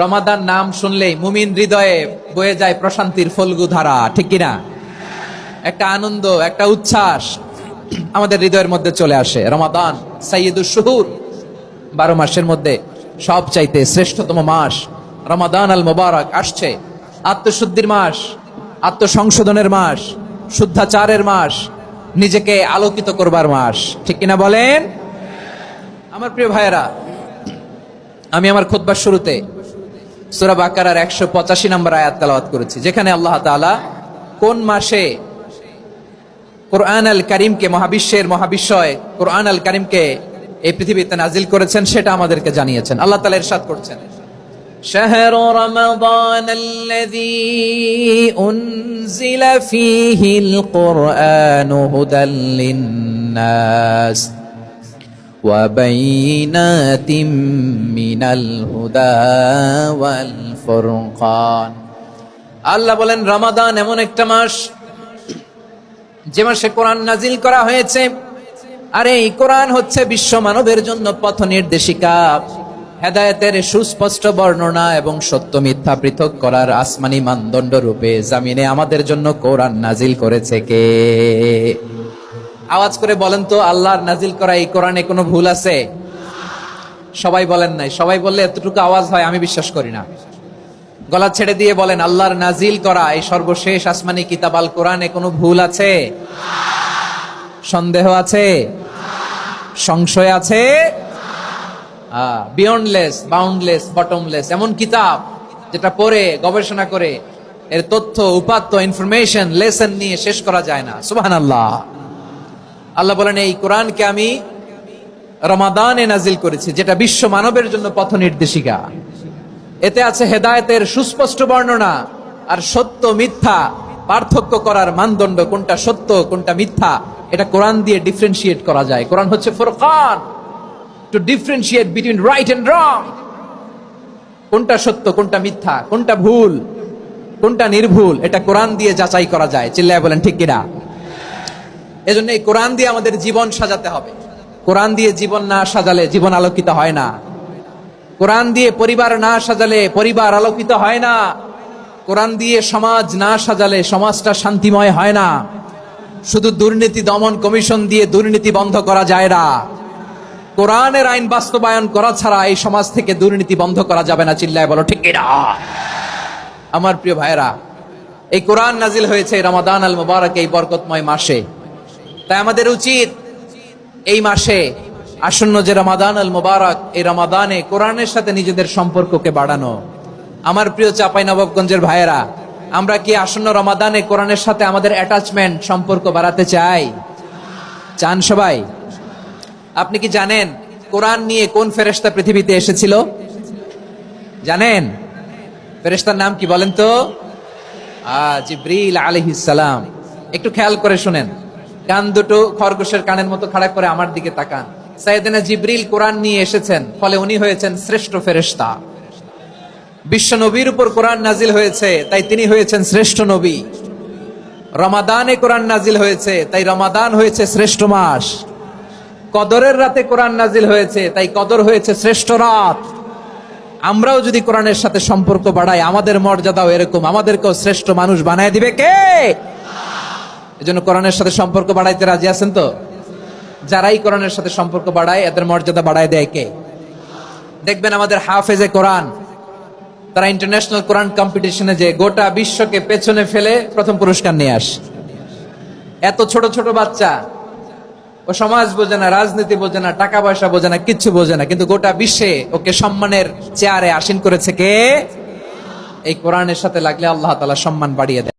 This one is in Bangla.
রমাদান নাম শুনলেই মুমিন হৃদয়ে বয়ে যায় প্রশান্তির ফল্গু ধারা, ঠিক কিনা? একটা আনন্দ, একটা উচ্ছ্বাস আমাদের হৃদয়ের মধ্যে চলে আসে। রমাদান সাইয়্যিদুশ শুহুর, 12 মাসের মধ্যে সবচাইতে শ্রেষ্ঠতম মাস রমাদান আল মুবারক আসছে। আত্মশুদ্ধির মাস, আত্মসংশোধনের মাস, শুদ্ধাচারের মাস, নিজেকে আলোকিত করবার মাস, ঠিক কিনা বলেন? আমার প্রিয় ভাইয়েরা, আমি আমার খুতবার শুরুতে সূরা বাকারার 185 নম্বর আয়াত তেলাওয়াত করেছি, যেখানে আল্লাহ তাআলা কোন মাসে কোরআন আল কারীমকে, মহাবিশ্বের মহাবিশ্বয় কোরআন আল কারীমকে এই পৃথিবীতে নাজিল করেছেন সেটা আমাদেরকে জানিয়েছেন। আল্লাহ তাআলা ইরশাদ করছেন, শাহরু রমাদান আল্লাযী উনজিলা ফীহিল কুরআনু হুদাল লিন-নাস ওয়া বাইনাতিম মিনাল হুদা ওয়াল ফুরকান। আল্লাহ বলেন, রমাদান এমন একটা মাস যে মাসে কোরআন নাজিল করা হয়েছে। আর এই কোরআন হচ্ছে বিশ্ব মানবের জন্য পথ নির্দেশিকা, হেদায়েতের সুস্পষ্ট বর্ণনা এবং সত্য মিথ্যা পৃথক করার আসমানি মানদণ্ড রূপে জামিনে আমাদের জন্য কোরআন নাজিল করেছে কে? আওয়াজ করে বলেন তো, আল্লাহর নাজিল করা এই কোরআনে কোনো ভুল আছে? সবাই বলেন নাই। সবাই বললে এতটুকু আওয়াজ হয় আমি বিশ্বাস করি না। গলা ছেড়ে দিয়ে বলেন, আল্লাহর নাজিল করা এই সর্বশেষ আসমানি কিতাব আল কোরআনে কোনো ভুল আছে? সন্দেহ আছে? সংশয় আছে? বিয়ন্ডলেস, বাউন্ডলেস, বটমলেস এমন কিতাব যেটা পড়ে গবেষণা করে এর তথ্য, উপাত্ত, ইনফরমেশন, লেসন নিয়ে শেষ করা যায় না। সুবহানাল্লাহ। আল্লাহ বলেন, এই কোরআনকে আমি রমাদানে নাজিল করেছি, যেটা বিশ্ব মানবের জন্য পথ নির্দেশিকা। এতে আছে হেদায়েতের সুস্পষ্ট বর্ণনা আর সত্য মিথ্যা পার্থক্য করার মানদণ্ড, কোনটা সত্য কোনটা মিথ্যা এটা কোরআন দিয়ে ডিফারেন্সিয়েট করা যায়। কোরআন হচ্ছে ফুরকান, to differentiate between right and wrong. কোনটা সত্য, কোনটা মিথ্যা, কোনটা ভুল, কোনটা নির্ভুল, এটা কোরআন দিয়ে যাচাই করা যায়। চিল্লায় বলেন ঠিক কিনা? এজন্য এই কোরআন দিয়ে আমাদের জীবন সাজাতে হবে। কোরআন দিয়ে জীবন না সাজালে জীবন আলোকিত হয় না। কোরআন দিয়ে পরিবার না সাজালে পরিবার আলোকিত হয় না। কোরআন দিয়ে সমাজ না সাজালে সমাজটা শান্তিময় হয় না। শুধু দুর্নীতি দমন কমিশন দিয়ে দুর্নীতি বন্ধ করা যায় না। কোরআনের আইন বাস্তবায়ন করা ছাড়া এই সমাজ থেকে দুর্নীতি বন্ধ করা যাবে না। চিল্লায় বলো ঠিক কিনা? আমার প্রিয় ভাইয়েরা, এই কোরআন নাজিল হয়েছে রমাদান আল মুবারক, এই বরকতময় মাসে। তাই আমাদের উচিত এই মাসে আসন্ন যে রমাদান আল মুবারক, এই রমাদানে কোরআনের সাথে নিজেদের সম্পর্ককে বাড়ানো। আমার প্রিয় চাঁপাইনবাবগঞ্জের ভাইয়েরা, আমরা কি আসন্ন রমাদানে কোরআনের সাথে আমাদের অ্যাটাচমেন্ট, সম্পর্ক বাড়াতে চাই? চান সবাই? আপনি কি জানেন কোরআন নিয়ে কোন ফেরেশতা পৃথিবীতে এসেছিল? জানেন? ফেরেশতার নাম কি বলেন তো? জিবরিল আলাইহিস সালাম। একটু খেয়াল করে শুনেন, কান দুটো খরগোশের কানের মতো খাড়া করে আমার দিকে তাকান। সাইয়েদনা জিবরিল কোরআন নিয়ে এসেছেন, ফলে উনি হয়েছেন শ্রেষ্ঠ ফেরেশতা। বিশ্ব নবীর উপর কোরআন নাজিল হয়েছে, তাই তিনি হয়েছেন শ্রেষ্ঠ নবী। রমাদানে কোরআন নাজিল হয়েছে, তাই রমাদান হয়েছে শ্রেষ্ঠ মাস। কদরের রাতে কোরআন নাজিল হয়েছে, তাই কদর হয়েছে শ্রেষ্ঠ রাত। আমরাও যদি কোরআনের সাথে সম্পর্ক বাড়াই, আমাদের মর্যাদাও এরকম, আমাদেরকেও শ্রেষ্ঠ মানুষ বানায় দিবে কে? এজন্য কোরআনের সাথে সম্পর্ক বাড়াইতে রাজি আছেন তো? যারাই কোরআনের সাথে সম্পর্ক বাড়ায় এদের মর্যাদা বাড়ায় দেয় কে? দেখবেন আমাদের হাফেজে কোরআন, তারা ইন্টারন্যাশনাল কোরআন কম্পিটিশনে যে গোটা বিশ্বকে পেছনে ফেলে প্রথম পুরস্কার নিয়ে আসে। এত ছোট ছোট বাচ্চা, ও সমাজ বোঝে না, রাজনীতি বোঝে না, টাকা পয়সা বোঝে না, কিচ্ছু বোঝে না, কিন্তু গোটা বিশ্বে ওকে সম্মানের চেয়ারে আসীন করেছে কে? এই কোরআনের সাথে লাগলে আল্লাহ তাআলা সম্মান বাড়িয়ে দেয়।